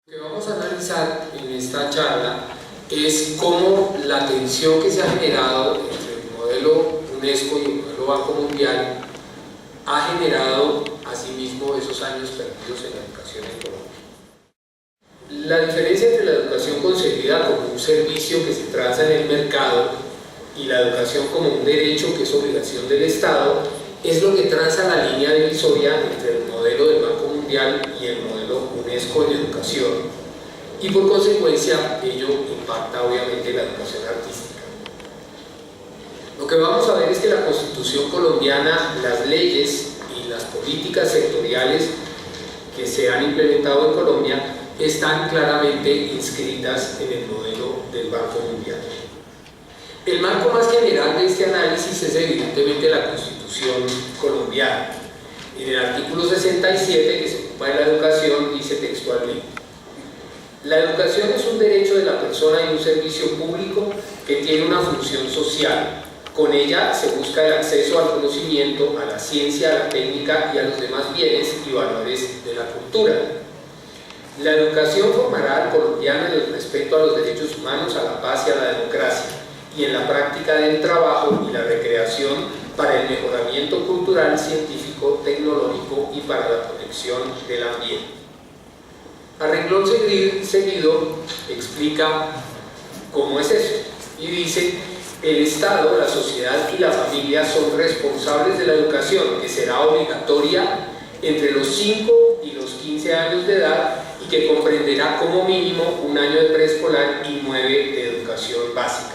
Lo que vamos a analizar en esta charla es cómo la tensión que se ha generado entre el modelo UNESCO y el modelo Banco Mundial ha generado asimismo esos años perdidos en la educación en Colombia. La diferencia entre la educación concebida como un servicio que se transa en el mercado y la educación como un derecho que es obligación del Estado es lo que traza la línea divisoria entre el modelo del Banco Mundial y el modelo UNESCO en educación, y por consecuencia ello impacta obviamente la educación artística. Lo que vamos a ver es que la Constitución colombiana, las leyes y las políticas sectoriales que se han implementado en Colombia están claramente inscritas en el modelo del Banco Mundial. El marco más general de este análisis es evidentemente la Constitución colombiana. En el artículo 67, que se ocupa de la educación, dice textualmente: la educación es un derecho de la persona y un servicio público que tiene una función social. Con ella se busca el acceso al conocimiento, a la ciencia, a la técnica y a los demás bienes y valores de la cultura. La educación formará al colombiano en el respeto a los derechos humanos, a la paz y a la democracia, y en la práctica del trabajo y la recreación para el mejoramiento cultural, científico, tecnológico y para la protección del ambiente. A renglón seguido explica cómo es eso y dice: el Estado, la sociedad y la familia son responsables de la educación, que será obligatoria entre los 5 y los 15 años de edad y que comprenderá como mínimo un año de preescolar y 9 de educación básica.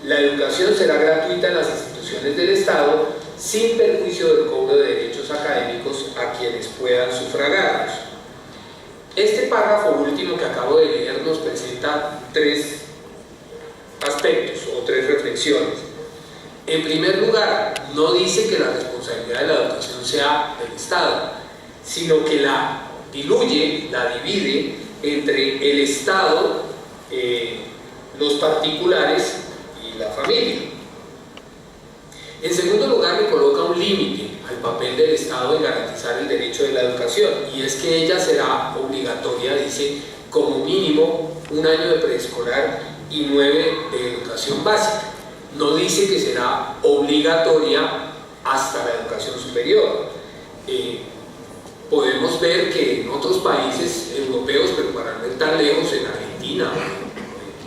La educación será gratuita en las instituciones del Estado, sin perjuicio del cobro de derechos académicos a quienes puedan sufragarlos. Este párrafo último que acabo de leer nos presenta 3 aspectos o 3 reflexiones. En primer lugar, no dice que la responsabilidad de la educación sea del Estado, sino que la diluye, la divide entre el Estado, los particulares y la familia. En segundo lugar, le coloca un límite al papel del Estado en garantizar el derecho de la educación, y es que ella será obligatoria, dice, como mínimo un año de preescolar y 9 de educación básica. No dice que será obligatoria hasta la educación superior. Podemos ver que en otros países europeos, pero para no ir tan lejos, en Argentina,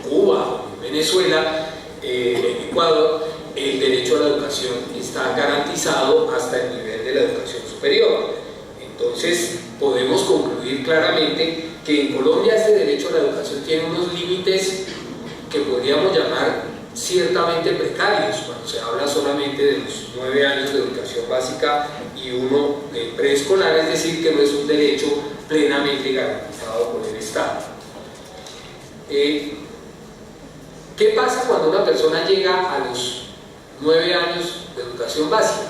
en Cuba, en Venezuela, en Ecuador, el derecho a la educación está garantizado hasta el nivel de la educación superior. Entonces podemos concluir claramente que en Colombia este derecho a la educación tiene unos límites que podríamos llamar ciertamente precarios, cuando se habla solamente de los 9 años de educación básica y 1 de preescolar, es decir, que no es un derecho plenamente garantizado por el Estado. ¿Qué pasa cuando una persona llega a los 9 años de educación básica?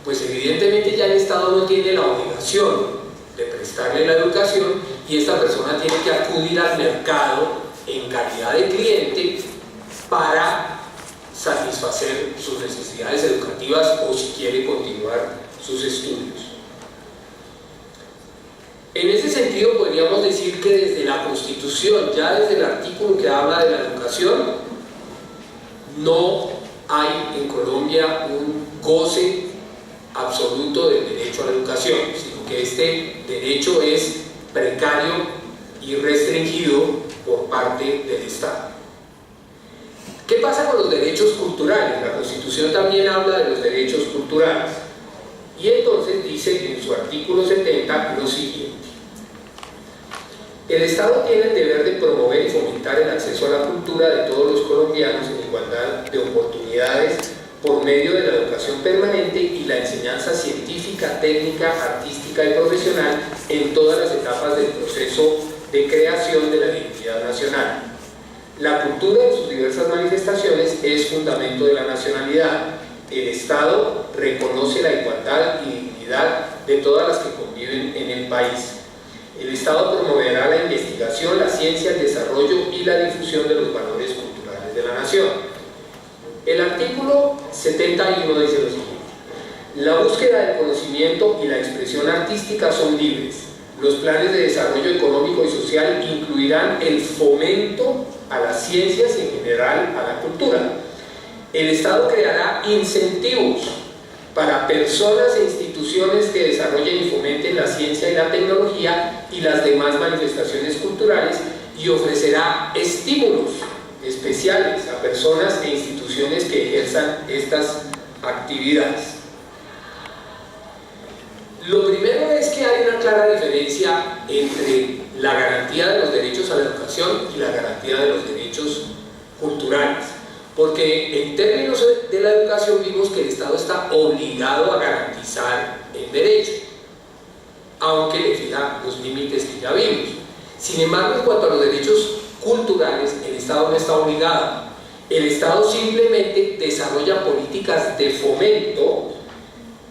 Pues evidentemente ya el Estado no tiene la obligación de prestarle la educación y esta persona tiene que acudir al mercado en calidad de cliente para satisfacer sus necesidades educativas o si quiere continuar sus estudios. En ese sentido podríamos decir que desde la Constitución, ya desde el artículo que habla de la educación, no hay en Colombia un goce absoluto del derecho a la educación, sino que este derecho es precario y restringido por parte del Estado. ¿Qué pasa con los derechos culturales? La Constitución también habla de los derechos culturales y entonces dice en su artículo 70 lo siguiente: el Estado tiene el deber de promover y fomentar el acceso a la cultura de todos los colombianos en igualdad de oportunidades por medio de la educación permanente y la enseñanza científica, técnica, artística y profesional en todas las etapas del proceso de creación de la identidad nacional. La cultura en sus diversas manifestaciones es fundamento de la nacionalidad. El Estado reconoce la igualdad y dignidad de todas las que conviven en el país. El Estado promoverá la investigación, la ciencia, el desarrollo y la difusión de los valores culturales de la nación. El artículo 71 dice lo siguiente: la búsqueda del conocimiento y la expresión artística son libres. Los planes de desarrollo económico y social incluirán el fomento a las ciencias y en general a la cultura. El Estado creará incentivos para personas e instituciones que desarrollen y fomenten la ciencia y la tecnología y las demás manifestaciones culturales, y ofrecerá estímulos especiales a personas e instituciones que ejerzan estas actividades. Lo primero es que hay una clara diferencia entre la garantía de los derechos a la educación y la garantía de los derechos culturales, porque en términos de la educación vimos que el Estado está obligado a garantizar el derecho, aunque le fija los límites que ya vimos. Sin embargo, en cuanto a los derechos culturales, el Estado no está obligado. El Estado simplemente desarrolla políticas de fomento,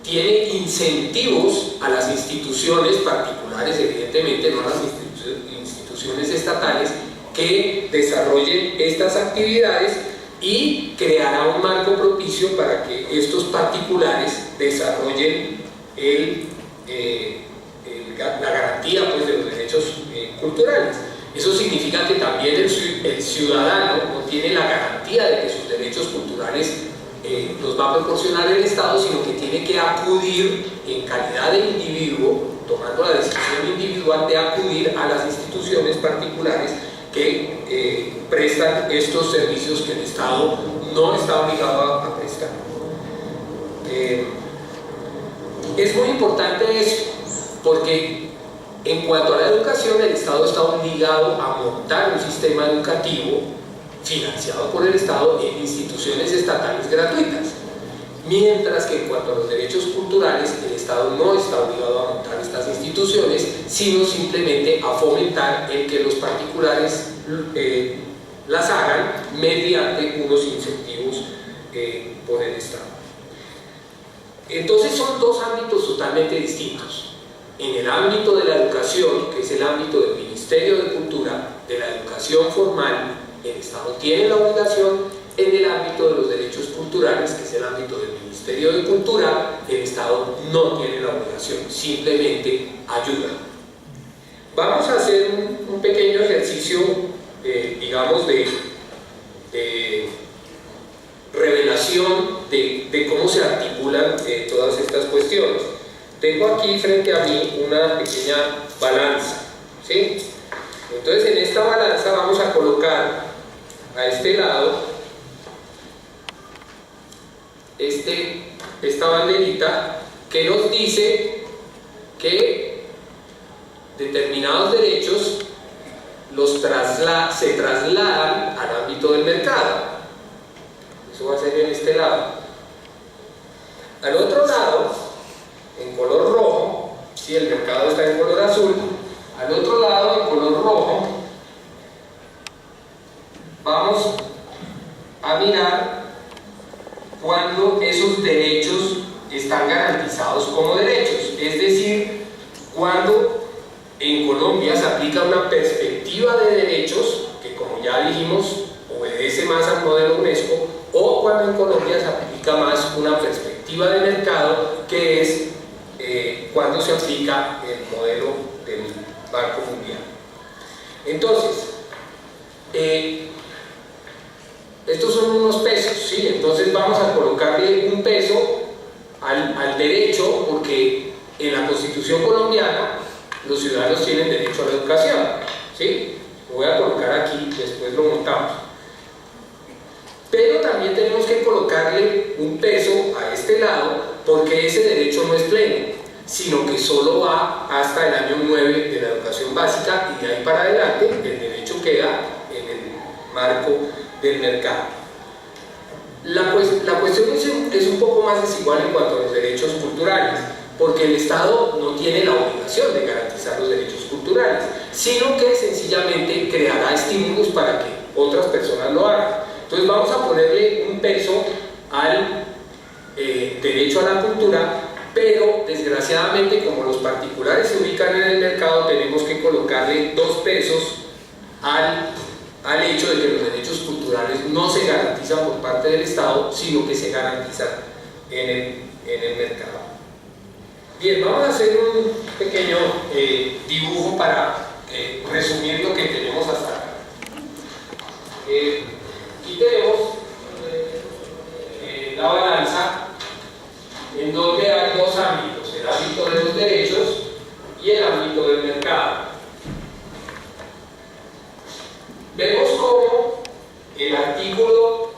tiene incentivos a las instituciones particulares, evidentemente no a las instituciones estatales, que desarrollen estas actividades, y creará un marco propicio para que estos particulares desarrollen la garantía, pues, de los derechos culturales. Eso significa que también el ciudadano no tiene la garantía de que sus derechos culturales los va a proporcionar el Estado, sino que tiene que acudir en calidad de individuo, tomando la decisión individual de acudir a las instituciones particulares que prestan estos servicios que el Estado no está obligado a prestar. Es muy importante eso, porque en cuanto a la educación, el Estado está obligado a montar un sistema educativo financiado por el Estado en instituciones estatales gratuitas, mientras que en cuanto a los derechos culturales, el Estado no está obligado a montar estas instituciones, sino simplemente a fomentar el que los particulares las hagan mediante unos incentivos por el Estado. Entonces son dos ámbitos totalmente distintos. En el ámbito de la educación, que es el ámbito del Ministerio de Cultura, de la educación formal, el Estado tiene la obligación. En el ámbito de los derechos culturales, que es el ámbito del Ministerio de Cultura, el Estado no tiene la obligación, simplemente ayuda. Vamos a hacer un pequeño ejercicio, digamos, de revelación de cómo se articulan todas estas cuestiones. Tengo aquí frente a mí una pequeña balanza, ¿sí? Entonces, en esta balanza vamos a colocar a este lado esta banderita que nos dice que determinados derechos se trasladan al ámbito del mercado. Eso va a ser en este lado. Al otro lado, en color rojo, si el mercado está en color azul, al otro lado, en color rojo, vamos a mirar cuando esos derechos están garantizados como derechos, es decir, cuando en Colombia se aplica una perspectiva de derechos que, como ya dijimos, obedece más al modelo UNESCO, o cuando en Colombia se aplica más una perspectiva de mercado, que es cuando se aplica el modelo del Banco Mundial. Entonces, estos son unos pesos, ¿sí? Entonces vamos a colocarle un peso al derecho, porque en la Constitución colombiana los ciudadanos tienen derecho a la educación, ¿sí? Lo voy a colocar aquí, después lo montamos. Pero también tenemos que colocarle un peso a este lado, porque ese derecho no es pleno, sino que solo va hasta el año 9 de la educación básica, y de ahí para adelante el derecho queda en el marco del mercado. La cuestión es un poco más desigual en cuanto a los derechos culturales, porque el Estado no tiene la obligación de garantizar los derechos culturales, sino que sencillamente creará estímulos para que otras personas lo hagan. Entonces vamos a ponerle un peso al derecho a la cultura, pero desgraciadamente, como los particulares se ubican en el mercado, tenemos que colocarle 2 pesos al hecho de que los derechos culturales no se garantizan por parte del Estado, sino que se garantizan en el mercado. Bien, vamos a hacer un pequeño dibujo para resumir lo que tenemos hasta acá. Aquí tenemos la balanza en donde hay dos ámbitos, el ámbito de los derechos y el ámbito del mercado. Vemos cómo el artículo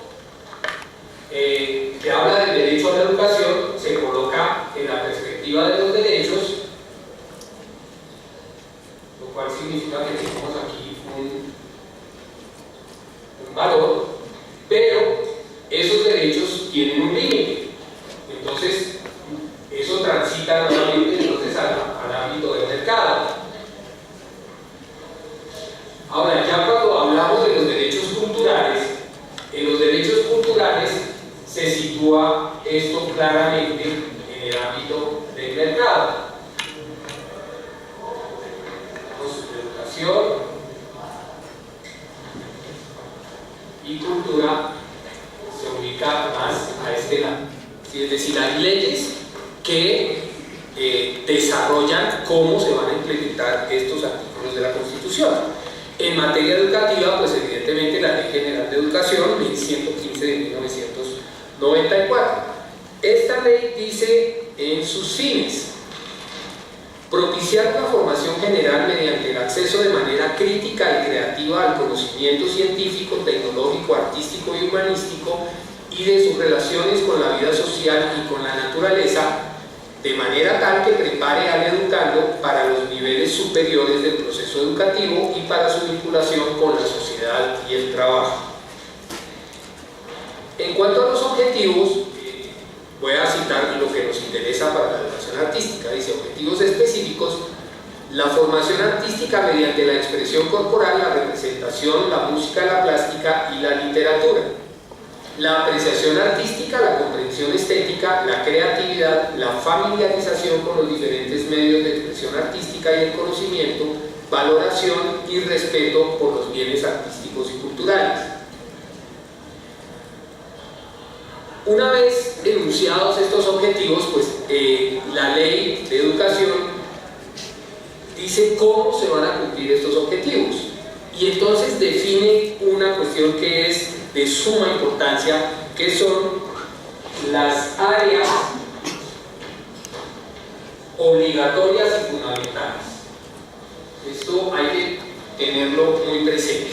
que habla del derecho a la educación se coloca en la perspectiva de los derechos, lo cual significa que tenemos aquí un valor, pero esos derechos tienen un límite. Entonces, eso transita nuevamente entonces al ámbito del mercado. Ahora, ya cuando hablamos de los derechos culturales, en los derechos culturales se sitúa esto claramente en el ámbito del mercado. Educación y cultura se ubica más a este lado. Es decir, hay leyes que desarrollan cómo se van a implementar estos artículos de la Constitución. En materia educativa, pues evidentemente la Ley General de Educación, Ley 115 de 1994. Esta ley dice en sus fines: propiciar una formación general mediante el acceso de manera crítica y creativa al conocimiento científico, tecnológico, artístico y humanístico y de sus relaciones con la vida social y con la naturaleza, de manera tal que prepare al educando para los niveles superiores del proceso educativo y para su vinculación con la sociedad y el trabajo. En cuanto a los objetivos, voy a citar lo que nos interesa para la educación artística. Dice: objetivos específicos: la formación artística mediante la expresión corporal, la representación, la música, la plástica y la literatura. La apreciación artística, la comprensión estética, la creatividad, la familiarización con los diferentes medios de expresión artística y el conocimiento, valoración y respeto por los bienes artísticos y culturales. Una vez enunciados estos objetivos, pues la Ley de Educación dice cómo se van a cumplir estos objetivos y entonces define una cuestión que es de suma importancia, que son las áreas obligatorias y fundamentales. Esto hay que tenerlo muy presente.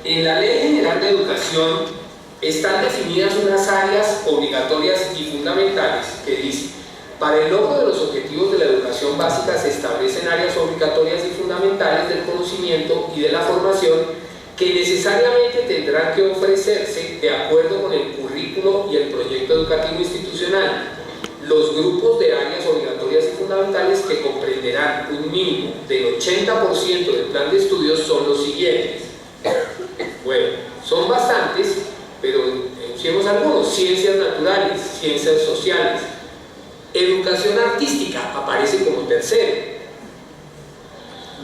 En la Ley General de Educación están definidas unas áreas obligatorias y fundamentales que dicen: para el logro de los objetivos de la educación básica se establecen áreas obligatorias y fundamentales del conocimiento y de la formación que necesariamente tendrán que ofrecerse de acuerdo con el currículo y el proyecto educativo institucional. Los grupos de áreas obligatorias y fundamentales, que comprenderán un mínimo del 80% del plan de estudios, son los siguientes. Bueno, son bastantes, pero enunciemos algunos: ciencias naturales, ciencias sociales. Educación artística aparece como tercero.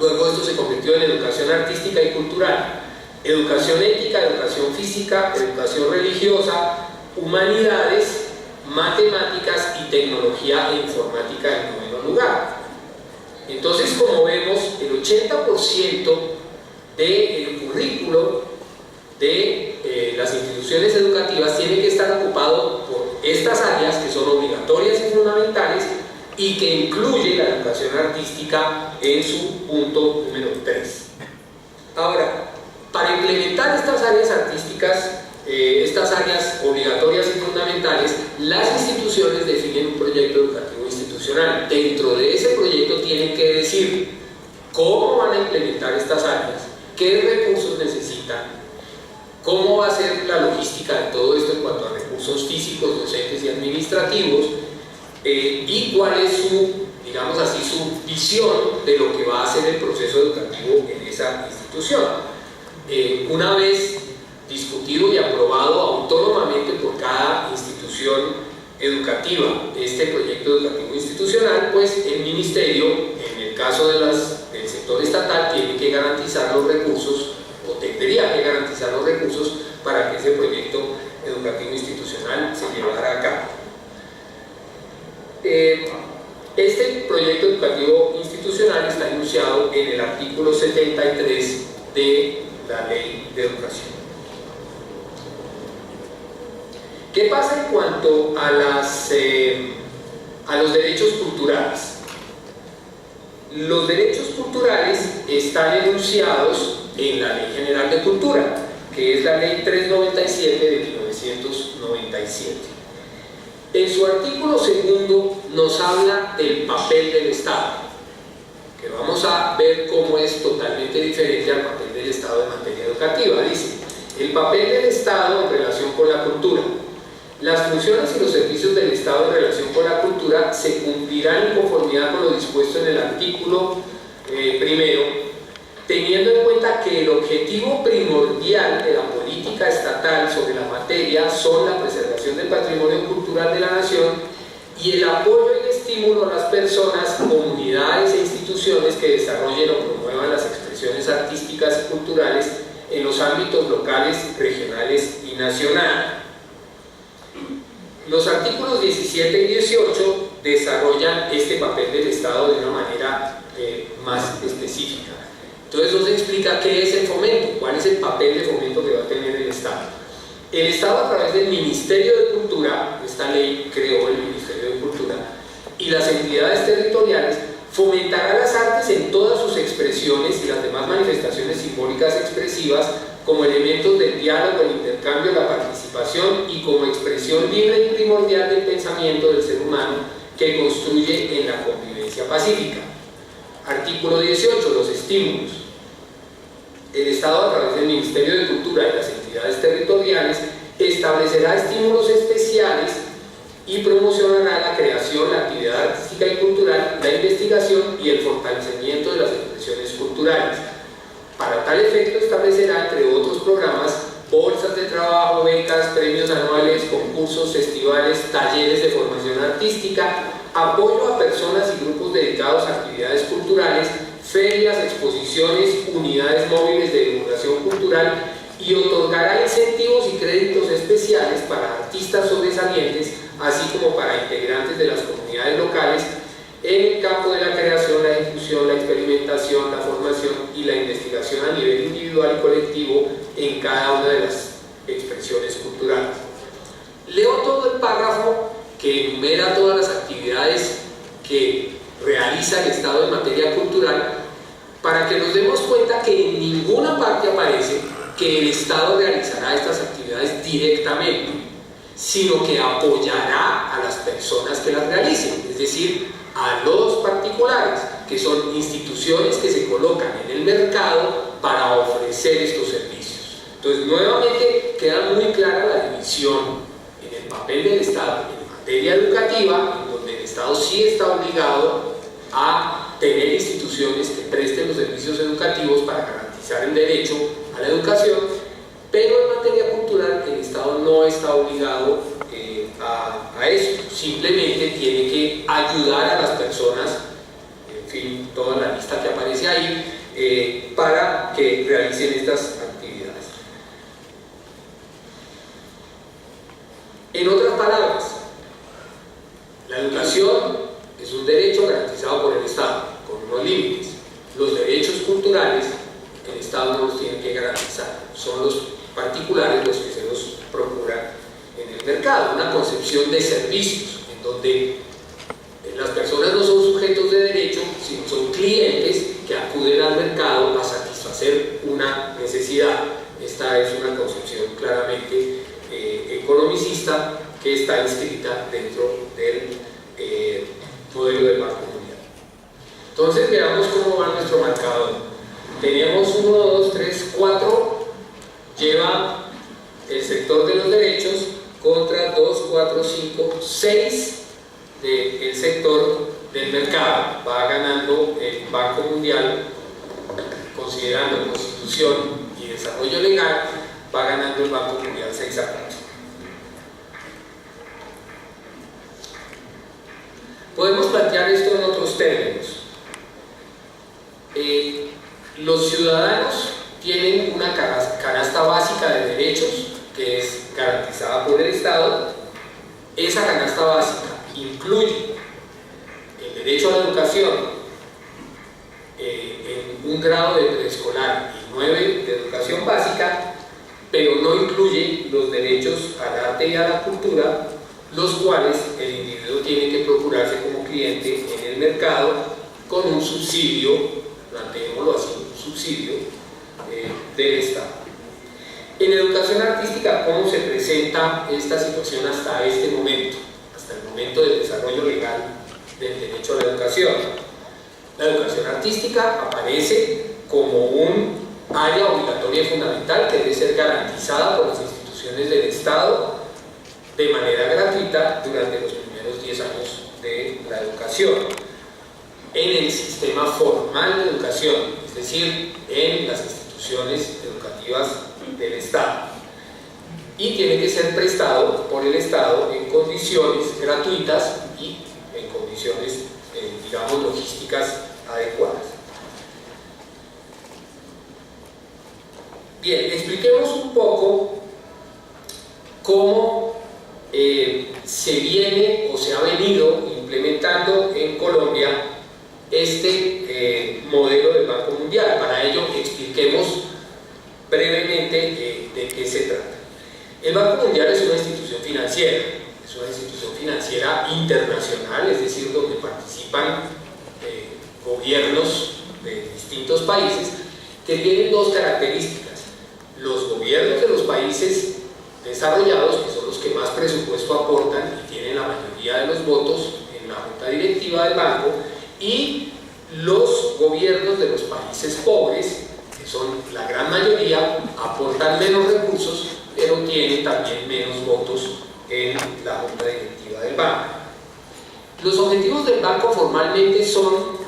Luego esto se convirtió en educación artística y cultural. Educación ética, educación física, educación religiosa, humanidades, matemáticas y tecnología e informática en noveno lugar. Entonces, como vemos, el 80% del currículo de las instituciones educativas tiene que estar ocupado por estas áreas que son obligatorias y fundamentales y que incluye la educación artística en su punto número 3. Ahora, para implementar estas áreas artísticas, estas áreas obligatorias y fundamentales, las instituciones definen un proyecto educativo institucional. Dentro de ese proyecto tienen que decir cómo van a implementar estas áreas, qué recursos necesitan, cómo va a ser la logística de todo esto en cuanto a recursos físicos, docentes y administrativos, y cuál es su, digamos así, su visión de lo que va a ser el proceso educativo en esa institución. Una vez discutido y aprobado autónomamente por cada institución educativa este proyecto educativo institucional, pues el Ministerio, en el caso del sector estatal, tiene que garantizar los recursos, o tendría que garantizar los recursos para que ese proyecto educativo institucional se llevara a cabo. Este proyecto educativo institucional está enunciado en el artículo 73 de la Ley de Educación. ¿Qué pasa en cuanto a los derechos culturales? Los derechos culturales están enunciados en la Ley General de Cultura, que es la Ley 397 de 1997. En su artículo segundo nos habla del papel del Estado, que vamos a ver cómo es totalmente diferente al papel del Estado en materia educativa. Dice: el papel del Estado en relación con la cultura. Las funciones y los servicios del Estado en relación con la cultura se cumplirán en conformidad con lo dispuesto en el artículo primero, teniendo en cuenta que el objetivo primordial de la política estatal sobre la materia son la preservación del patrimonio cultural de la nación y el apoyo y estímulo a las personas, comunidades e instituciones que desarrollen o promuevan las expresiones artísticas y culturales en los ámbitos locales, regionales y nacionales. Los artículos 17 y 18 desarrollan este papel del Estado de una manera más específica. Entonces nos explica qué es el fomento, cuál es el papel de fomento que va a tener el Estado. El Estado, a través del Ministerio de Cultura, esta ley creó el Ministerio de Cultura, y las entidades territoriales, fomentará las artes en todas sus expresiones y las demás manifestaciones simbólicas expresivas como elementos del diálogo, el intercambio, la participación y como expresión libre y primordial del pensamiento del ser humano que construye en la convivencia pacífica. Artículo 18. Los estímulos. El Estado, a través del Ministerio de Cultura y las entidades territoriales, establecerá estímulos especiales y promocionará la creación, la actividad artística y cultural, la investigación y el fortalecimiento de las expresiones culturales. Para tal efecto establecerá, entre otros programas, bolsas de trabajo, becas, premios anuales, concursos, festivales, talleres de formación artística, apoyo a personas y grupos dedicados a actividades culturales, ferias, exposiciones, unidades móviles de divulgación cultural, y otorgará incentivos y créditos especiales para artistas sobresalientes, así como para integrantes de las comunidades locales, en el campo de la creación, la ejecución, la experimentación, la formación y la investigación a nivel individual y colectivo en cada una de las expresiones culturales. Leo todo el párrafo que enumera todas las actividades que realiza el Estado en materia cultural, para que nos demos cuenta que en ninguna parte aparece que el Estado realizará estas actividades directamente, sino que apoyará a las personas que las realicen, es decir, a los particulares, que son instituciones que se colocan en el mercado para ofrecer estos servicios. Entonces, nuevamente queda muy clara la división en el papel del Estado en materia educativa, en donde el Estado sí está obligado a tener instituciones que presten los servicios educativos para garantizar el derecho a la educación, pero en materia cultural el Estado no está obligado a eso, simplemente tiene que ayudar a las personas, en fin, toda la lista que aparece ahí, para que realicen estas actividades. En otras palabras, la educación es un derecho garantizado por el Estado, con unos límites. Los derechos culturales el Estado no los tiene que garantizar, son los particulares los que se los procuran en el mercado, una concepción de servicios en donde las personas no son sujetos de derecho, sino son clientes que acuden al mercado a satisfacer una necesidad. Esta es una concepción claramente economicista que está inscrita dentro del modelo del Banco Mundial. Entonces veamos cómo va nuestro marcador. Tenemos 1, 2, 3, 4, lleva el sector de los derechos contra 2, 4, 5, 6 del sector del mercado. Va ganando el Banco Mundial, considerando Constitución y desarrollo legal, va ganando el Banco Mundial 6 a 4. Podemos plantear esto en otros términos. Los ciudadanos tienen una canasta básica de derechos que es garantizada por el Estado. Esa canasta básica incluye el derecho a la educación en un grado de preescolar y 9 de educación básica, pero no incluye los derechos al arte y a la cultura, los cuales el individuo tiene que procurarse como cliente en el mercado con un subsidio, planteémoslo así, un subsidio del Estado. En educación artística, ¿cómo se presenta esta situación hasta este momento? Hasta el momento del desarrollo legal del derecho a la educación. La educación artística aparece como un área obligatoria y fundamental que debe ser garantizada por las instituciones del Estado de manera gratuita durante los primeros 10 años de la educación en el sistema formal de educación, es decir, en las instituciones educativas del Estado, y tiene que ser prestado por el Estado en condiciones gratuitas y en condiciones, digamos, logísticas adecuadas. Bien, expliquemos un poco cómo se viene o se ha venido implementando en Colombia este modelo del Banco Mundial. Para ello expliquemos brevemente de qué se trata. El Banco Mundial es una institución financiera internacional, es decir, donde participan gobiernos de distintos países que tienen dos características. Los gobiernos de los países desarrollados, que son los que más presupuesto aportan y tienen la mayoría de los votos en la junta directiva del banco, y los gobiernos de los países pobres, que son la gran mayoría, aportan menos recursos, pero tienen también menos votos en la junta directiva del banco. Los objetivos del banco formalmente son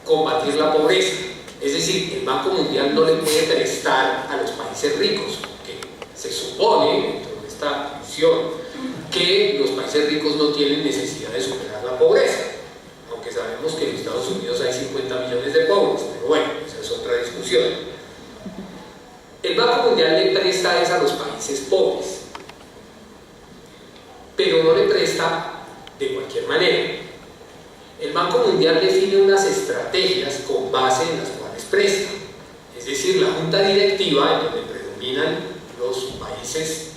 combatir la pobreza, es decir, el Banco Mundial no le puede prestar a los países ricos, que se supone, dentro de esta visión, que los países ricos no tienen necesidad de superar la pobreza, aunque sabemos que en Estados Unidos hay 50 millones de pobres, pero bueno, esa es otra discusión. El Banco Mundial le presta a los países pobres, pero no le presta de cualquier manera. El Banco Mundial define unas estrategias con base en las cuales presta, es decir, la junta directiva, en donde predominan los países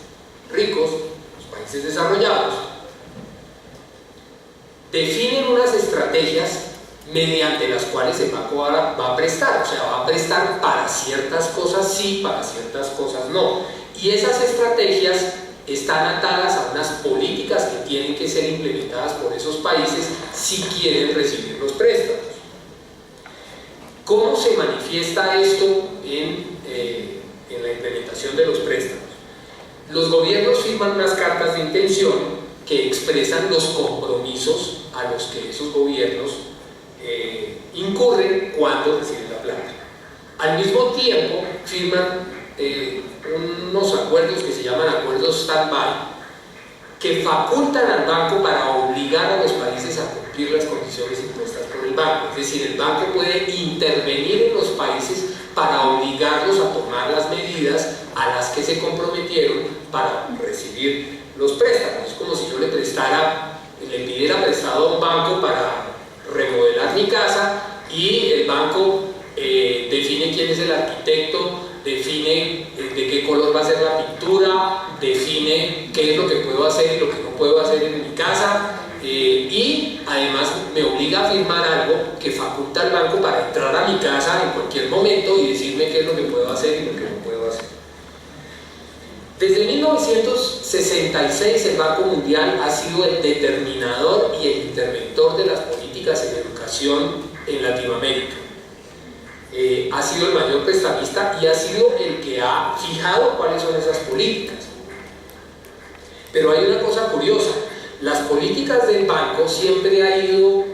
ricos, los países desarrollados, definen unas estrategias mediante las cuales el banco va a prestar, o sea, va a prestar para ciertas cosas sí, para ciertas cosas no, y esas estrategias están atadas a unas políticas que tienen que ser implementadas por esos países si quieren recibir los préstamos. ¿Cómo se manifiesta esto en la implementación de los préstamos? Los gobiernos firman unas cartas de intención que expresan los compromisos a los que esos gobiernos incurren cuando reciben la plata. Al mismo tiempo firman unos acuerdos que se llaman acuerdos stand-by, que facultan al banco para obligar a los países a cumplir las condiciones impuestas por el banco. Es decir, el banco puede intervenir en los países para obligarlos a tomar las medidas a las que se comprometieron para recibir los préstamos. Es como si yo le pidiera prestado a un banco para remodelar mi casa y el banco define quién es el arquitecto, define de qué color va a ser la pintura, define qué es lo que puedo hacer y lo que no puedo hacer en mi casa, y además me obliga a firmar algo que faculta al banco para entrar a mi casa en cualquier momento y decirme qué es lo que puedo hacer y lo que no puedo hacer. Desde 1966 el Banco Mundial ha sido el determinador y el interventor de las políticas en educación en Latinoamérica. Ha sido el mayor prestamista y ha sido el que ha fijado cuáles son esas políticas. Pero hay una cosa curiosa: las políticas del banco siempre han ido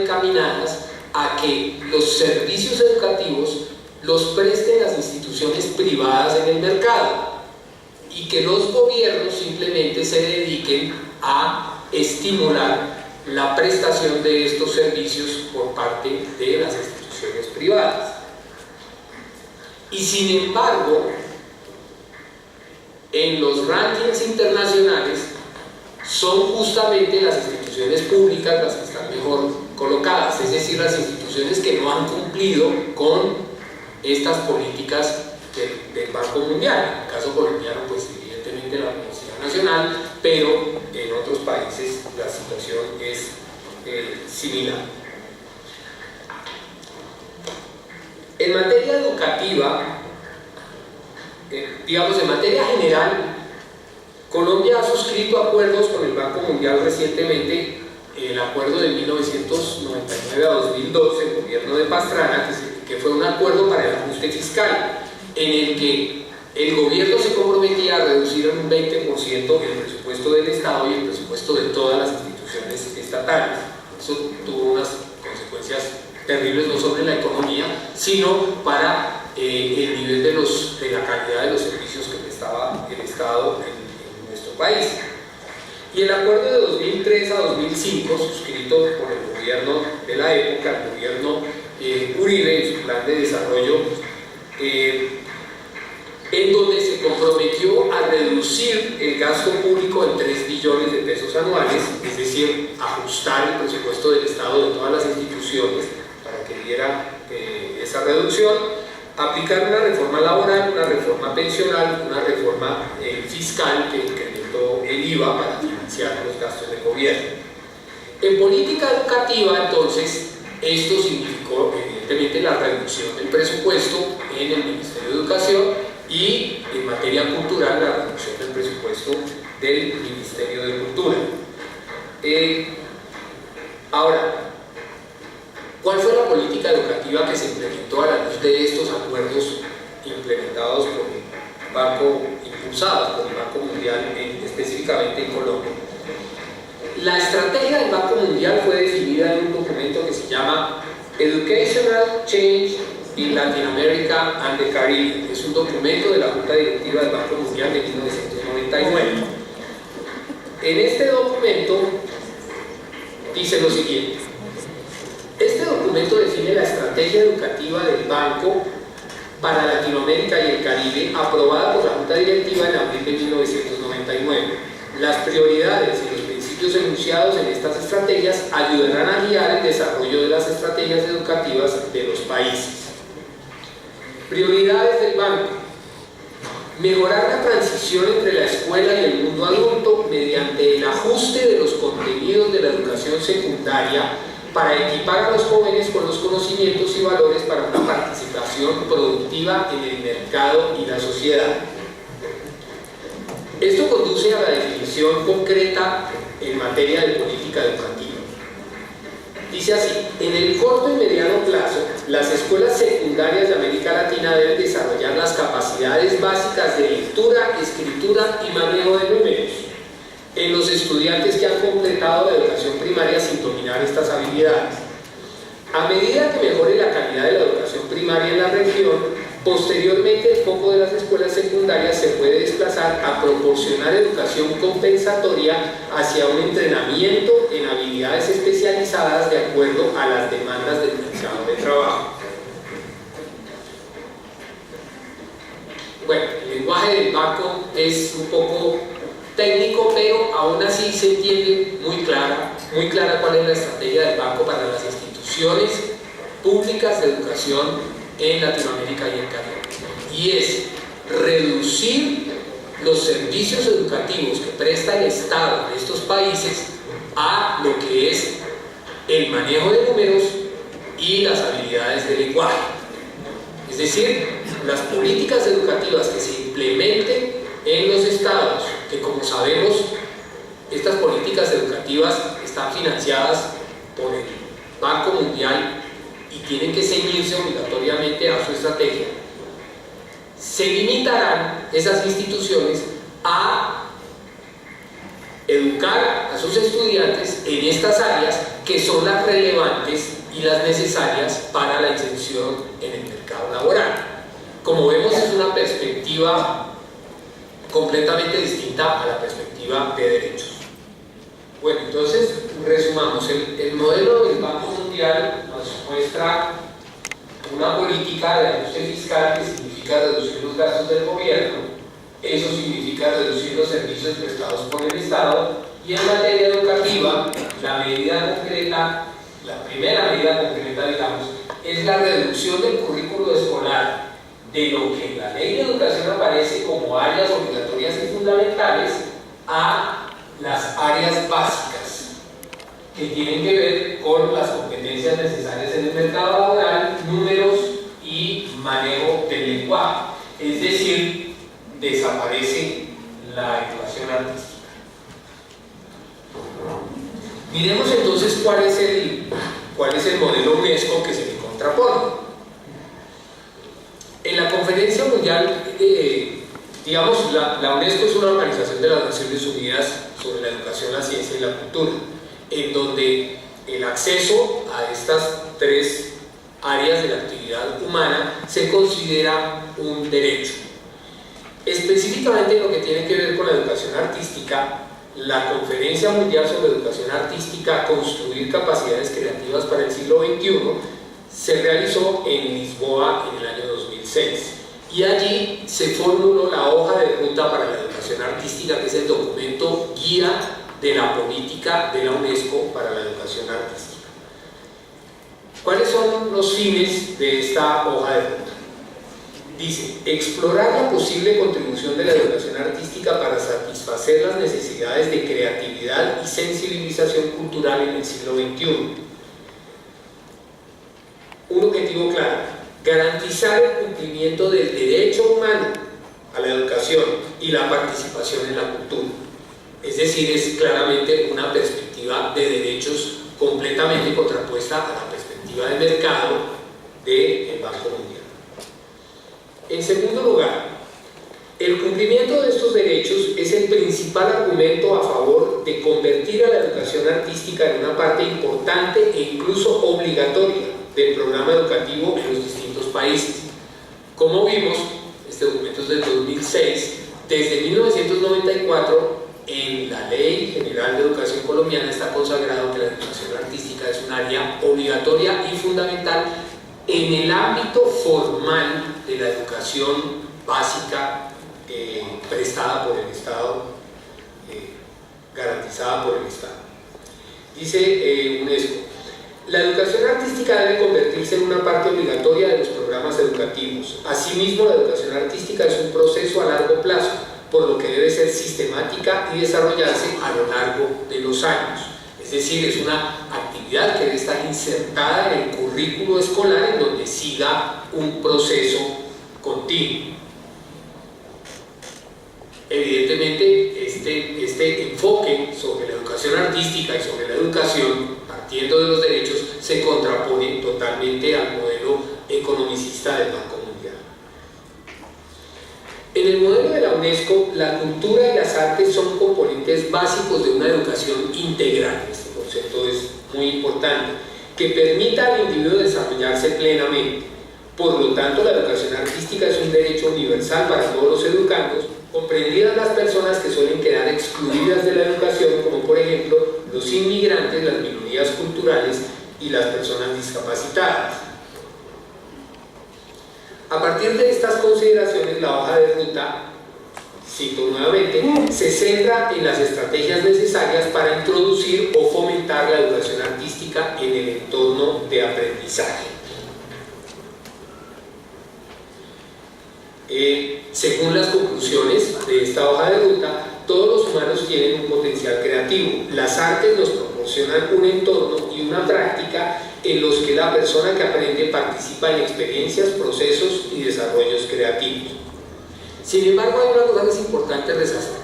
encaminadas a que los servicios educativos los presten las instituciones privadas en el mercado y que los gobiernos simplemente se dediquen a estimular la prestación de estos servicios por parte de las instituciones privadas. Y sin embargo, en los rankings internacionales son justamente las instituciones públicas las que están mejor colocadas, es decir, las instituciones que no han cumplido con estas políticas del Banco Mundial. En el caso colombiano, pues evidentemente la Universidad Nacional, pero en otros países la situación es similar. En materia educativa, digamos, en materia general, Colombia ha suscrito acuerdos con el Banco Mundial recientemente. El acuerdo de 1999 a 2012, el gobierno de Pastrana, que fue un acuerdo para el ajuste fiscal, en el que el gobierno se comprometía a reducir en un 20% el presupuesto del Estado y el presupuesto de todas las instituciones estatales. Eso tuvo unas consecuencias terribles no solo en la economía, sino para el nivel de la calidad de los servicios que prestaba el Estado en nuestro país. Y el acuerdo de 2003 a 2005, suscrito por el gobierno de la época, el gobierno Uribe, en su plan de desarrollo, en donde se comprometió a reducir el gasto público en 3 billones de pesos anuales, es decir, ajustar el presupuesto del Estado de todas las instituciones para que diera esa reducción, aplicar una reforma laboral, una reforma pensional, una reforma fiscal que incrementó el IVA para financiar los gastos del gobierno. En política educativa, entonces, esto significó evidentemente la reducción del presupuesto en el Ministerio de Educación y en materia cultural la reducción del presupuesto del Ministerio de Cultura. Ahora, ¿cuál fue la política educativa que se implementó a la luz de estos acuerdos implementados por el Banco, impulsados por el Banco Mundial, específicamente en Colombia? La estrategia del Banco Mundial fue definida en un documento que se llama Educational Change in Latin America and the Caribbean. Es un documento de la Junta Directiva del Banco Mundial de 1999. En este documento dice lo siguiente: este documento define la estrategia educativa del banco para Latinoamérica y el Caribe, aprobada por la Junta Directiva en abril de 1999. Las prioridades y los principios enunciados en estas estrategias ayudarán a guiar el desarrollo de las estrategias educativas de los países. Prioridades del banco: mejorar la transición entre la escuela y el mundo adulto mediante el ajuste de los contenidos de la educación secundaria para equipar a los jóvenes con los conocimientos y valores para una participación productiva en el mercado y la sociedad. Esto conduce a la definición concreta en materia de política educativa. Dice así: en el corto y mediano plazo, las escuelas secundarias de América Latina deben desarrollar las capacidades básicas de lectura, escritura y manejo de números en los estudiantes que han completado la educación primaria sin dominar estas habilidades. A medida que mejore la calidad de la educación primaria en la región, posteriormente el foco de las escuelas secundarias se puede desplazar a proporcionar educación compensatoria hacia un entrenamiento en habilidades especializadas de acuerdo a las demandas del mercado de trabajo. Bueno, el lenguaje del banco es un poco técnico, pero aún así se entiende muy clara cuál es la estrategia del banco para las instituciones públicas de educación en Latinoamérica y el Caribe, y es reducir los servicios educativos que presta el Estado en estos países a lo que es el manejo de números y las habilidades de lenguaje. Es decir, las políticas educativas que se implementen en los estados, que como sabemos, estas políticas educativas están financiadas por el Banco Mundial y tienen que ceñirse obligatoriamente a su estrategia, se limitarán esas instituciones a educar a sus estudiantes en estas áreas que son las relevantes y las necesarias para la inserción en el mercado laboral. Como vemos, es una perspectiva completamente distinta a la perspectiva de derechos. Bueno, entonces, resumamos. El modelo del Banco Mundial nos muestra una política de ajuste fiscal que significa reducir los gastos del gobierno. Eso significa reducir los servicios prestados por el Estado. Y en materia educativa, la medida concreta, la primera medida concreta, digamos, es la reducción del currículo escolar de lo que en la ley de educación aparece como áreas obligatorias y fundamentales a las áreas básicas que tienen que ver con las competencias necesarias en el mercado laboral, números y manejo del lenguaje. Es decir, desaparece la educación artística. Miremos entonces cuál es el modelo UNESCO que se le contrapone. En la Conferencia Mundial, digamos, la UNESCO es una organización de las Naciones Unidas sobre la educación, la ciencia y la cultura, en donde el acceso a estas tres áreas de la actividad humana se considera un derecho. Específicamente en lo que tiene que ver con la educación artística, la Conferencia Mundial sobre Educación Artística, Construir Capacidades Creativas para el Siglo XXI, se realizó en Lisboa en el año 2006 y allí se formuló la hoja de ruta para la educación artística, que es el documento guía de la política de la UNESCO para la educación artística. ¿Cuáles son los fines de esta hoja de ruta? Dice, explorar la posible contribución de la educación artística para satisfacer las necesidades de creatividad y sensibilización cultural en el siglo XXI. Un objetivo claro, garantizar el cumplimiento del derecho humano a la educación y la participación en la cultura. Es decir, es claramente una perspectiva de derechos completamente contrapuesta a la perspectiva de mercado del Banco Mundial. En segundo lugar, el cumplimiento de estos derechos es el principal argumento a favor de convertir a la educación artística en una parte importante e incluso obligatoria del programa educativo en los distintos países. Como vimos, este documento es del 2006, desde 1994 en la Ley General de Educación Colombiana está consagrado que la educación artística es un área obligatoria y fundamental en el ámbito formal de la educación básica prestada por el Estado, garantizada por el Estado. Dice UNESCO, la educación artística debe convertirse en una parte obligatoria de los programas educativos. Asimismo, la educación artística es un proceso a largo plazo, por lo que debe ser sistemática y desarrollarse a lo largo de los años. Es decir, es una actividad que debe estar insertada en el currículo escolar en donde siga un proceso continuo. Evidentemente, este enfoque sobre la educación artística y sobre la educación, partiendo de los derechos, se contrapone totalmente al modelo economicista del Banco Mundial. En el modelo de la UNESCO, la cultura y las artes son componentes básicos de una educación integral. Este concepto es muy importante, que permita al individuo desarrollarse plenamente. Por lo tanto, la educación artística es un derecho universal para todos los educandos, comprendidas las personas que suelen quedar excluidas de la educación, como por ejemplo los inmigrantes, las minorías culturales y las personas discapacitadas. A partir de estas consideraciones, la hoja de ruta, cito nuevamente, se centra en las estrategias necesarias para introducir o fomentar la educación artística en el entorno de aprendizaje. Según las conclusiones de esta hoja de ruta, todos los humanos tienen un potencial creativo. Las artes nos proporcionan un entorno y una práctica en los que la persona que aprende participa en experiencias, procesos y desarrollos creativos. Sin embargo, hay una cosa que es importante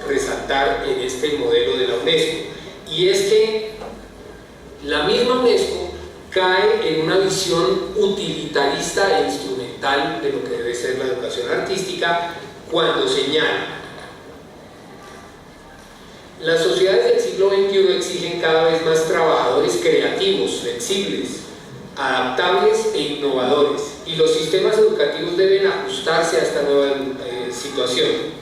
resaltar en este modelo de la UNESCO, y es que la misma UNESCO cae en una visión utilitarista e instrumental de lo que debe ser la educación artística cuando señala: las sociedades del siglo XXI exigen cada vez más trabajadores creativos, flexibles, adaptables e innovadores, y los sistemas educativos deben ajustarse a esta nueva situación.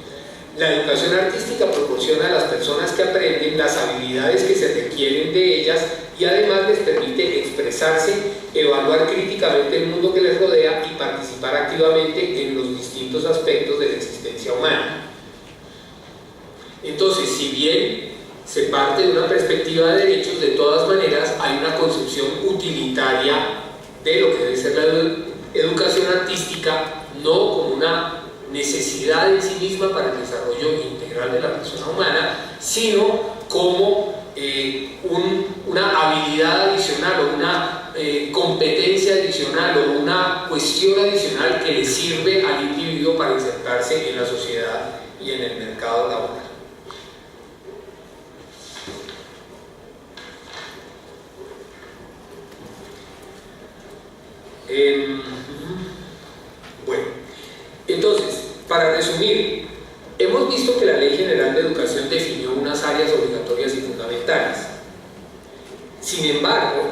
La educación artística proporciona a las personas que aprenden las habilidades que se requieren de ellas y además les permite expresarse, evaluar críticamente el mundo que les rodea y participar activamente en los distintos aspectos de la existencia humana. Entonces, si bien se parte de una perspectiva de derechos. De todas maneras hay una concepción utilitaria de lo que debe ser la educación artística, no como una necesidad en sí misma para el desarrollo integral de la persona humana, sino como una habilidad adicional o una competencia adicional o una cuestión adicional que le sirve al individuo para insertarse en la sociedad y en el mercado laboral. Bueno, entonces, para resumir, hemos visto que la Ley General de Educación definió unas áreas obligatorias y fundamentales. Sin embargo,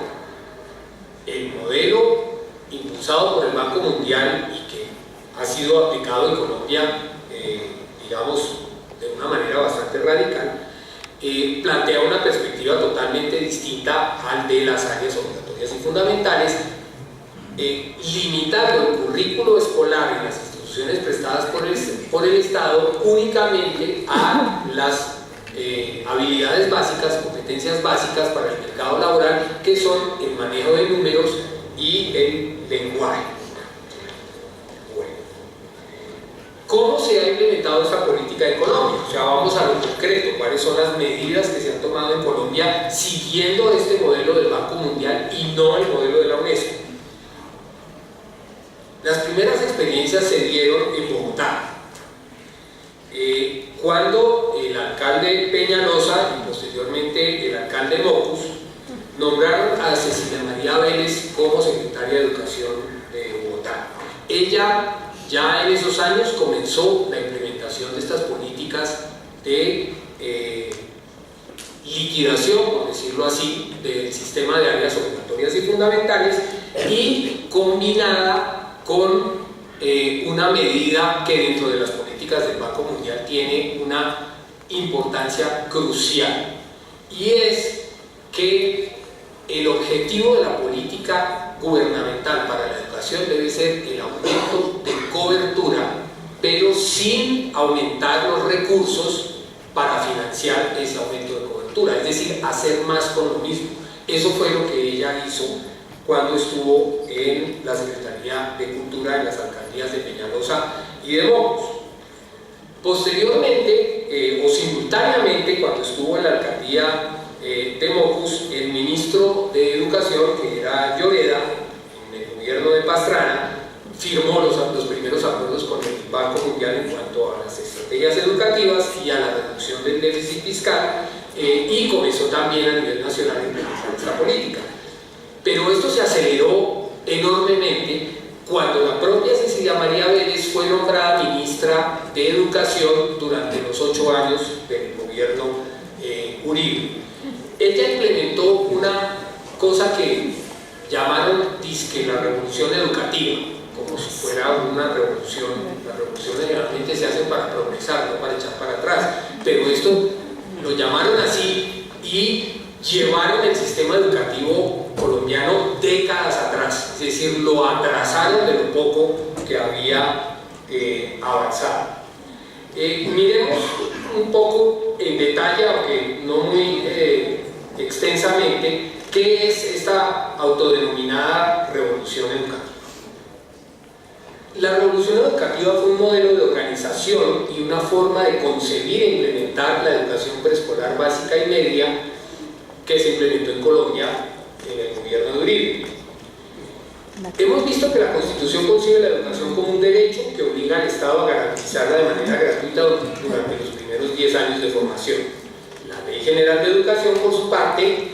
el modelo impulsado por el Banco Mundial y que ha sido aplicado en Colombia, digamos, de una manera bastante radical, plantea una perspectiva totalmente distinta al de las áreas obligatorias y fundamentales, limitando el currículo escolar en las instituciones prestadas por el Estado únicamente a las habilidades básicas, competencias básicas para el mercado laboral, que son el manejo de números y el lenguaje. Bueno, ¿cómo se ha implementado esta política en Colombia? O sea, vamos a lo concreto, ¿cuáles son las medidas que se han tomado en Colombia siguiendo este modelo del Banco Mundial y no el modelo de la UNESCO? Las primeras experiencias se dieron en Bogotá, cuando el alcalde Peñalosa y posteriormente el alcalde Mocus nombraron a Cecilia María Vélez como secretaria de Educación de Bogotá. Ella ya en esos años comenzó la implementación de estas políticas de liquidación, por decirlo así, del sistema de áreas obligatorias y fundamentales, y combinada con una medida que dentro de las políticas del Banco Mundial tiene una importancia crucial, y es que el objetivo de la política gubernamental para la educación debe ser el aumento de cobertura, pero sin aumentar los recursos para financiar ese aumento de cobertura, es decir, hacer más con lo mismo. Eso fue lo que ella hizo cuando estuvo en la Secretaría de Cultura en las alcaldías de Peñalosa y de Mocus. Posteriormente, o simultáneamente, cuando estuvo en la alcaldía de Mocus, el ministro de Educación, que era Lloreda, en el gobierno de Pastrana, firmó los primeros acuerdos con el Banco Mundial en cuanto a las estrategias educativas y a la reducción del déficit fiscal, y comenzó también a nivel nacional a implementar esta política. Pero esto se aceleró enormemente cuando la propia Cecilia María Vélez fue nombrada ministra de Educación durante los 8 años del gobierno Uribe. Ella implementó una cosa que llamaron disque la revolución educativa, como si fuera una revolución. Las revoluciones generalmente se hacen para progresar, no para echar para atrás, pero esto lo llamaron así y llevaron el sistema educativo colombiano décadas atrás, es decir, lo atrasaron de lo poco que había avanzado. Miremos un poco en detalle, aunque no muy extensamente, qué es esta autodenominada revolución educativa. La revolución educativa fue un modelo de organización y una forma de concebir e implementar la educación preescolar básica y media que se implementó en Colombia en el gobierno de Uribe. Hemos visto que la Constitución concibe la educación como un derecho que obliga al Estado a garantizarla de manera gratuita durante los primeros 10 años de formación. La Ley General de Educación, por su parte,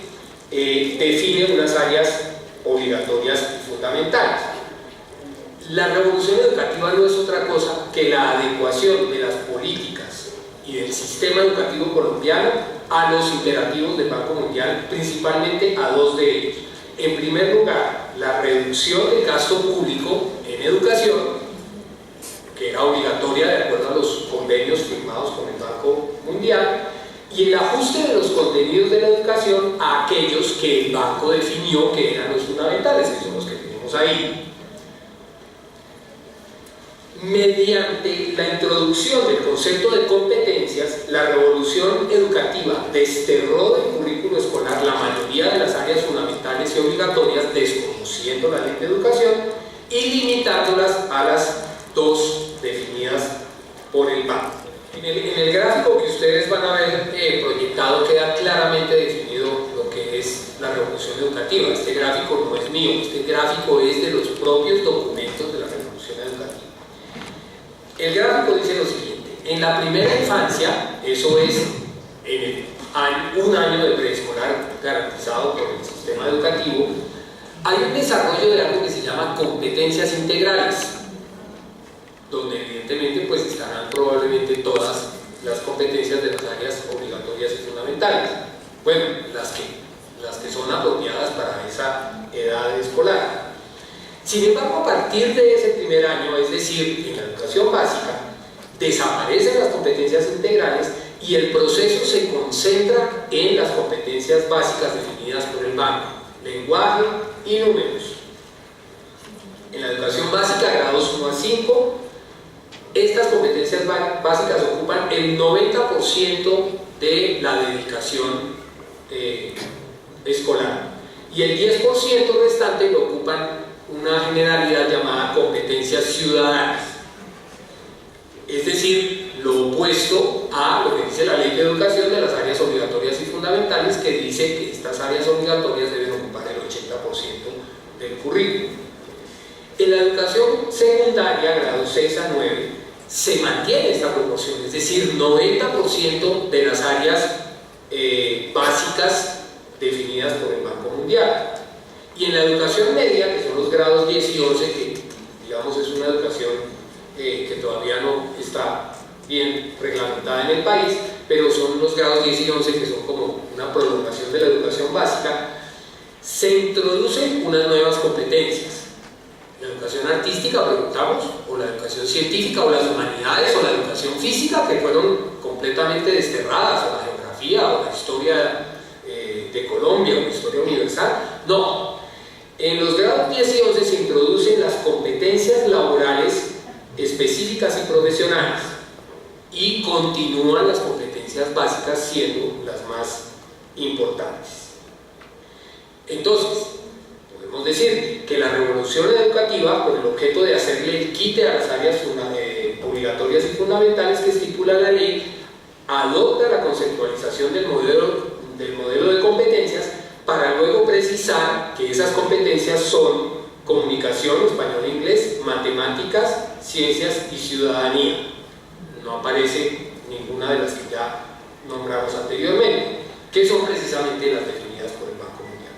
define unas áreas obligatorias y fundamentales. La revolución educativa no es otra cosa que la adecuación de las políticas y del sistema educativo colombiano a los imperativos del Banco Mundial, principalmente a dos de ellos. En primer lugar, la reducción del gasto público en educación, que era obligatoria de acuerdo a los convenios firmados con el Banco Mundial, y el ajuste de los contenidos de la educación a aquellos que el banco definió que eran los fundamentales, que son los que tenemos ahí. Mediante la introducción del concepto de competencia, competencias, la revolución educativa desterró del currículo escolar la mayoría de las áreas fundamentales y obligatorias, desconociendo la ley de educación y limitándolas a las dos definidas por el BAC. En el gráfico que ustedes van a ver proyectado queda claramente definido lo que es la revolución educativa. Este gráfico no es mío, este gráfico es de los propios documentos de la revolución educativa. El gráfico dice lo siguiente: en la primera infancia, eso es en un año de preescolar garantizado por el sistema educativo, hay un desarrollo de algo que se llama competencias integrales, donde evidentemente pues estarán probablemente todas las competencias de las áreas obligatorias y fundamentales, bueno, las que son apropiadas para esa edad escolar. Sin embargo, a partir de ese primer año, es decir, en la educación básica, desaparecen las competencias integrales y el proceso se concentra en las competencias básicas definidas por el banco: lenguaje y números. En la educación básica, grados 1 a 5, estas competencias básicas ocupan el 90% de la dedicación escolar, y el 10% restante lo ocupan una generalidad llamada competencias ciudadanas, es decir, lo opuesto a lo que dice la ley de educación de las áreas obligatorias y fundamentales, que dice que estas áreas obligatorias deben ocupar el 80% del currículo. En la educación secundaria, grados 6 a 9, se mantiene esta proporción, es decir, 90% de las áreas básicas definidas por el Banco Mundial. Y en la educación media, que son los grados 10 y 11, que digamos es una educación que todavía no está bien reglamentada en el país, pero son los grados 10 y 11 que son como una prolongación de la educación básica, se introducen unas nuevas competencias. La educación artística, preguntamos, o la educación científica, o las humanidades, o la educación física, que fueron completamente desterradas, o la geografía, o la historia de Colombia, o la historia universal. No, en los grados 10 y 11 se introducen las competencias laborales específicas y profesionales, y continúan las competencias básicas siendo las más importantes. Entonces, podemos decir que la revolución educativa, con el objeto de hacerle el quite a las áreas obligatorias y fundamentales que estipula la ley, adopta la conceptualización del modelo de competencias para luego precisar que esas competencias son comunicación, español e inglés, matemáticas, ciencias y ciudadanía. No aparece ninguna de las que ya nombramos anteriormente, que son precisamente las definidas por el Banco Mundial.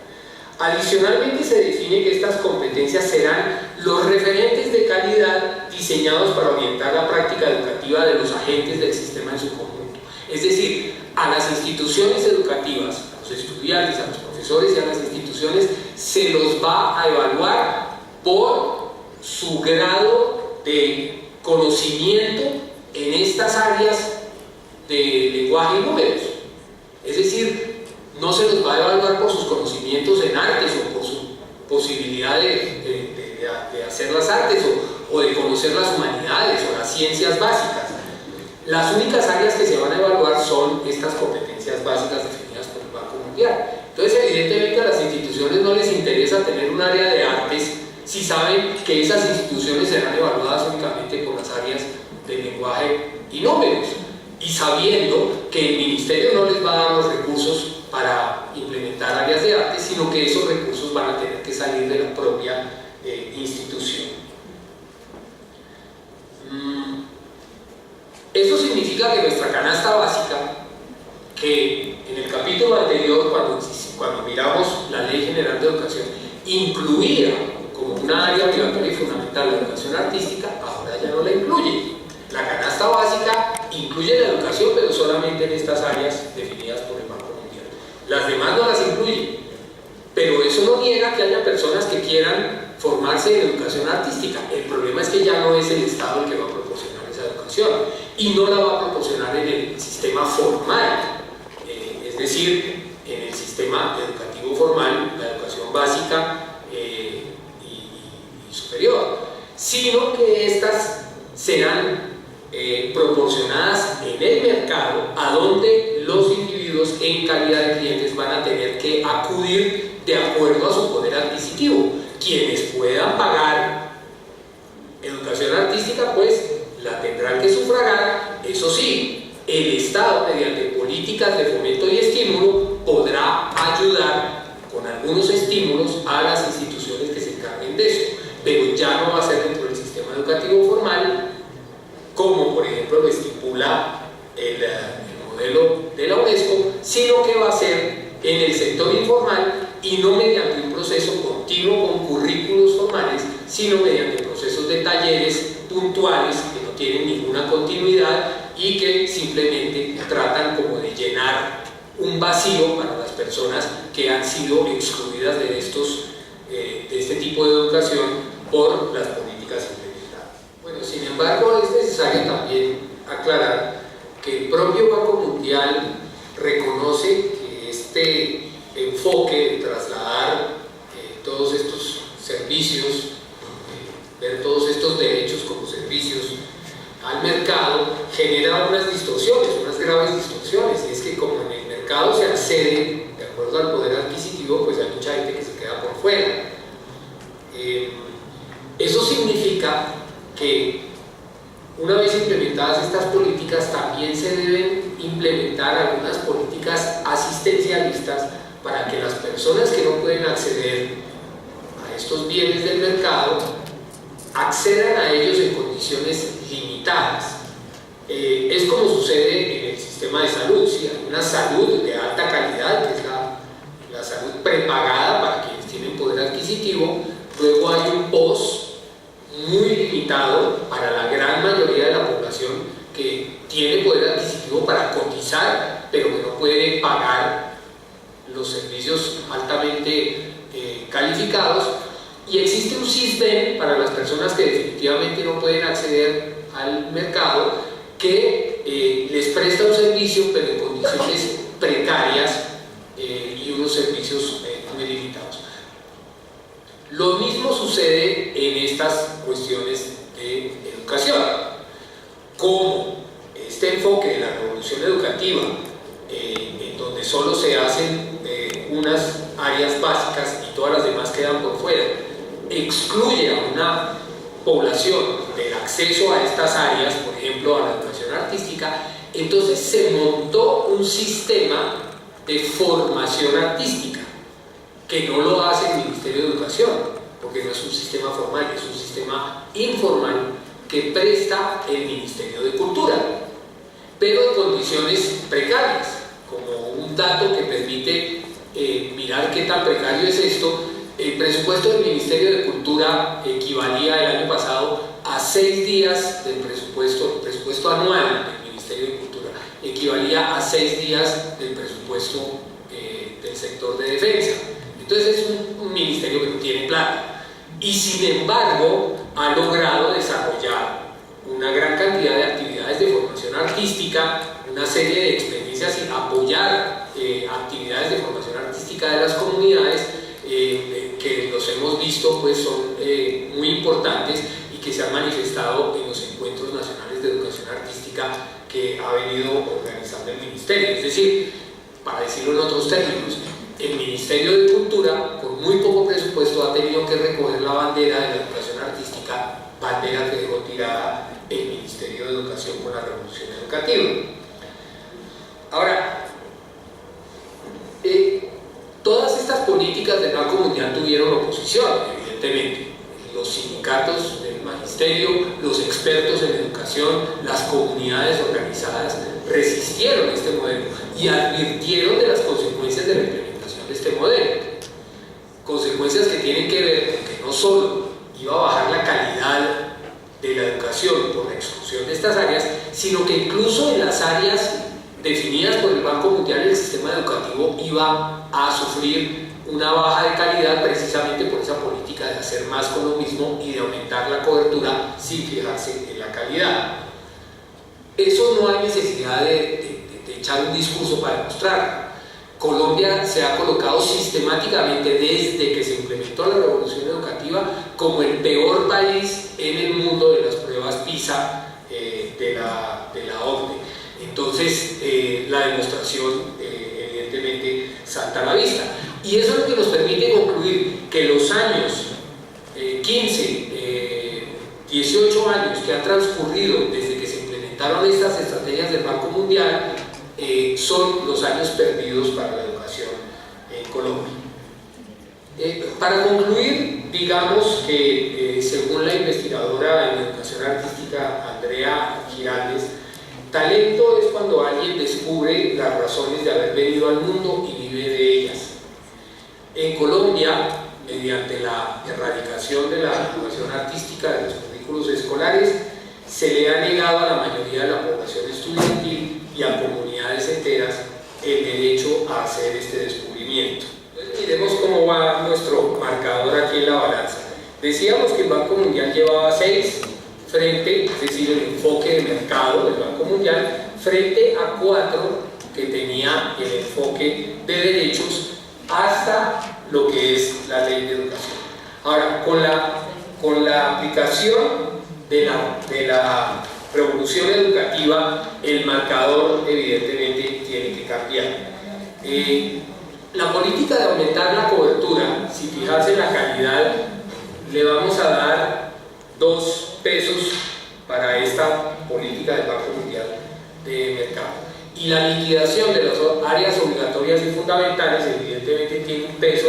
Adicionalmente, se define que estas competencias serán los referentes de calidad diseñados para orientar la práctica educativa de los agentes del sistema en su conjunto. Es decir, a las instituciones educativas, a los estudiantes, a los profesores y a las instituciones se los va a evaluar por su grado de conocimiento en estas áreas de lenguaje y números. Es decir, no se los va a evaluar por sus conocimientos en artes o por su posibilidad de hacer las artes o de conocer las humanidades o las ciencias básicas. Las únicas áreas que se van a evaluar son estas competencias básicas definidas por el Banco Mundial. Entonces, evidentemente a las instituciones no les interesa tener un área de artes si saben que esas instituciones serán evaluadas únicamente por las áreas de lenguaje y números, y sabiendo que el ministerio no les va a dar los recursos para implementar áreas de arte, sino que esos recursos van a tener que salir de la propia institución. Eso significa que nuestra canasta básica, que en el capítulo anterior, cuando miramos la Ley General de Educación, incluía como una área obligatoria y fundamental la educación artística, ahora ya no la incluye. La canasta básica incluye la educación, pero solamente en estas áreas definidas por el Banco Mundial. Las demás no las incluye, pero eso no niega que haya personas que quieran formarse en educación artística. El problema es que ya no es el Estado el que va a proporcionar esa educación, y no la va a proporcionar en el sistema formal, es decir, en el sistema educativo formal, la educación básica y superior, sino que estas serán proporcionadas en el mercado a donde los individuos en calidad de clientes van a tener que acudir de acuerdo a su poder adquisitivo. Quienes puedan pagar educación artística, pues la tendrán que sufragar. Eso sí, el Estado, mediante políticas de fomento y estímulo, podrá ayudar con algunos estímulos a las instituciones que se encarguen de eso, pero ya no va a ser dentro del sistema educativo formal, como por ejemplo lo estipula el modelo de la UNESCO, sino que va a ser en el sector informal y no mediante un proceso continuo con currículos formales, sino mediante procesos de talleres puntuales que no tienen ninguna continuidad y que simplemente tratan como de llenar un vacío para las personas que han sido excluidas de este tipo de educación por las políticas implementadas. Bueno, sin embargo, es necesario también aclarar que el propio Banco Mundial reconoce que este enfoque de trasladar todos estos servicios, ver todos estos derechos como servicios al mercado, genera unas distorsiones, unas graves distorsiones, y es que como en el mercado se accede de acuerdo al poder adquisitivo, pues hay mucha gente que se queda por fuera. Eso significa que una vez implementadas estas políticas, también se deben implementar algunas políticas asistencialistas para que las personas que no pueden acceder a estos bienes del mercado accedan a ellos en condiciones limitadas. Es como sucede en el sistema de salud. ¿Sí? Hay una salud de alta calidad, que es la salud prepagada para quienes tienen poder adquisitivo. Luego hay un POS muy limitado para la gran mayoría de la población que tiene poder adquisitivo para cotizar, pero que no puede pagar los servicios altamente calificados. Y existe un SISBEN para las personas que definitivamente no pueden acceder al mercado, que les presta un servicio, pero en condiciones precarias y unos servicios muy limitados. Lo mismo sucede en estas cuestiones de educación. Como este enfoque de la revolución educativa, en donde solo se hacen unas áreas básicas y todas las demás quedan por fuera, excluye a una población del acceso a estas áreas, por ejemplo a la educación artística, entonces se montó un sistema de formación artística que no lo hace el Ministerio de Educación, porque no es un sistema formal, es un sistema informal que presta el Ministerio de Cultura, pero en condiciones precarias. Como un dato que permite mirar qué tan precario es esto, el presupuesto del Ministerio de Cultura equivalía el año pasado a 6 días del presupuesto, el presupuesto anual del Ministerio de Cultura equivalía a 6 días del presupuesto del sector de defensa. Entonces es un ministerio que no tiene plata y sin embargo ha logrado desarrollar una gran cantidad de actividades de formación artística, una serie de experiencias y apoyar actividades de formación artística de las comunidades que los hemos visto pues son muy importantes y que se han manifestado en los encuentros nacionales de educación artística que ha venido organizando el Ministerio. Es decir, para decirlo en otros términos, el Ministerio de Cultura, con muy poco presupuesto, ha tenido que recoger la bandera de la educación artística, bandera que dejó tirada el Ministerio de Educación con la revolución educativa. Ahora, todas estas políticas del Banco Mundial tuvieron oposición, evidentemente. Los sindicatos del magisterio, los expertos en educación, las comunidades organizadas resistieron este modelo y advirtieron de las consecuencias de la implementación de este modelo. Consecuencias que tienen que ver con que no solo iba a bajar la calidad de la educación por la exclusión de estas áreas, sino que incluso en las áreas definidas por el Banco Mundial el sistema educativo iba a sufrir una baja de calidad precisamente por esa política de hacer más con lo mismo y de aumentar la cobertura sin fijarse en la calidad. Eso no hay necesidad de echar un discurso para demostrar. Colombia se ha colocado sistemáticamente desde que se implementó la revolución educativa como el peor país en el mundo de las pruebas PISA de la OCDE. entonces la demostración evidentemente salta a la vista. Y eso es lo que nos permite concluir que los años 15, 18 años que han transcurrido desde que se implementaron estas estrategias del Banco Mundial son los años perdidos para la educación en Colombia. Para concluir, digamos que según la investigadora en educación artística Andrea Giraldes, talento es cuando alguien descubre las razones de haber venido al mundo y vive de ellas. En Colombia, mediante la erradicación de la educación artística de los currículos escolares, se le ha negado a la mayoría de la población estudiantil y a comunidades enteras el derecho a hacer este descubrimiento. Entonces, miremos cómo va nuestro marcador aquí en la balanza. Decíamos que el Banco Mundial llevaba 6 frente, es decir, el enfoque de mercado del Banco Mundial, frente a 4 que tenía el enfoque de derechos hasta lo que es la ley de educación. Ahora, con la aplicación de la revolución educativa, el marcador evidentemente tiene que cambiar. La política de aumentar la cobertura, si fijarse en la calidad, le vamos a dar 2 pesos para esta política del Banco Mundial de mercado. Y la liquidación de las áreas obligatorias y fundamentales evidentemente tiene un peso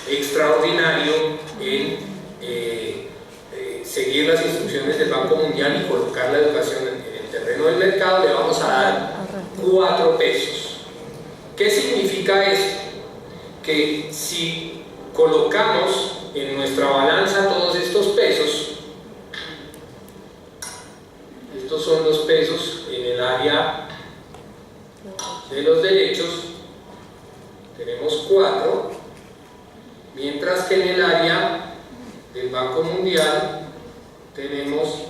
extraordinario en seguir las instrucciones del Banco Mundial y colocar la educación en el terreno del mercado. Le vamos a dar 4 pesos. ¿Qué significa esto? Que si colocamos en nuestra balanza todos estos pesos, estos son los pesos en el área de los derechos, tenemos 4, mientras que en el área del Banco Mundial tenemos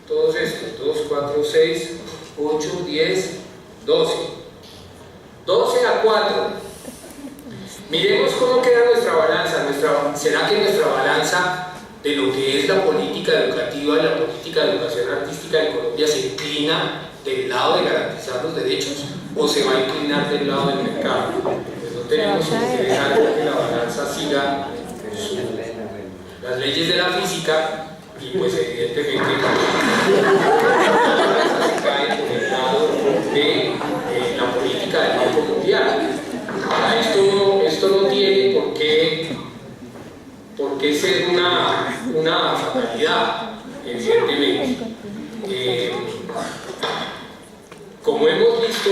todos estos, 2, 4, 6, 8, 10, 12. 12 a 4. Miremos cómo queda nuestra balanza. ¿Será que nuestra balanza de lo que es la política educativa y la política de educación artística de Colombia se inclina del lado de garantizar los derechos o se va a inclinar del lado del mercado? Pues no tenemos que dejar que la balanza siga las leyes de la física y pues evidentemente la balanza se cae por el lado de la política del Banco Mundial. Esto no tiene por qué ser una fatalidad, evidentemente. Como hemos visto,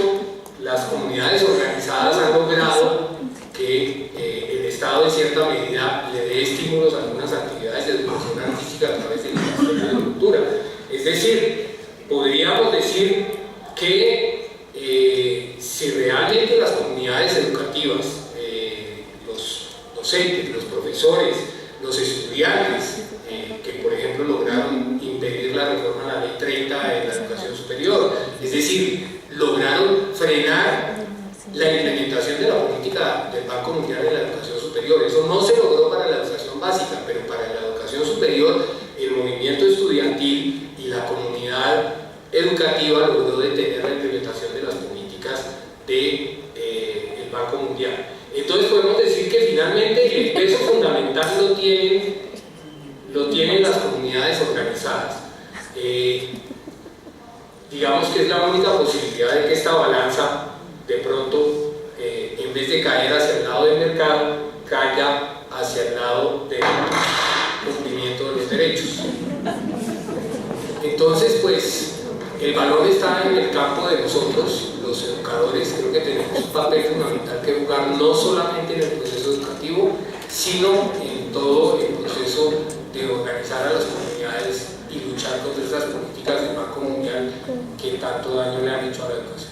las comunidades organizadas han logrado que el Estado en cierta medida le dé estímulos a algunas actividades de educación artística a través del Ministerio de Cultura. Es decir, podríamos decir que si realmente las comunidades educativas, los docentes, los profesores, los estudiantes, que por ejemplo lograron impedir la reforma a la Ley 30 en la educación superior, es decir, lograron frenar la implementación de la política del Banco Mundial en la educación superior. Eso no se logró para la educación básica, pero para la educación superior el movimiento estudiantil y la comunidad educativa logró detener la implementación de las políticas del Banco Mundial. Entonces podemos decir que finalmente el peso fundamental lo tienen las comunidades organizadas. Digamos que es la única posibilidad de que esta balanza de pronto, en vez de caer hacia el lado del mercado, caiga hacia el lado del cumplimiento de los derechos. Entonces, pues, el valor está en el campo de nosotros, los educadores. Creo que tenemos un papel fundamental que jugar, no solamente en el proceso educativo, sino en todo el proceso de organizar a las comunidades y luchar contra esas políticas del Banco Mundial que tanto daño le han hecho a la educación.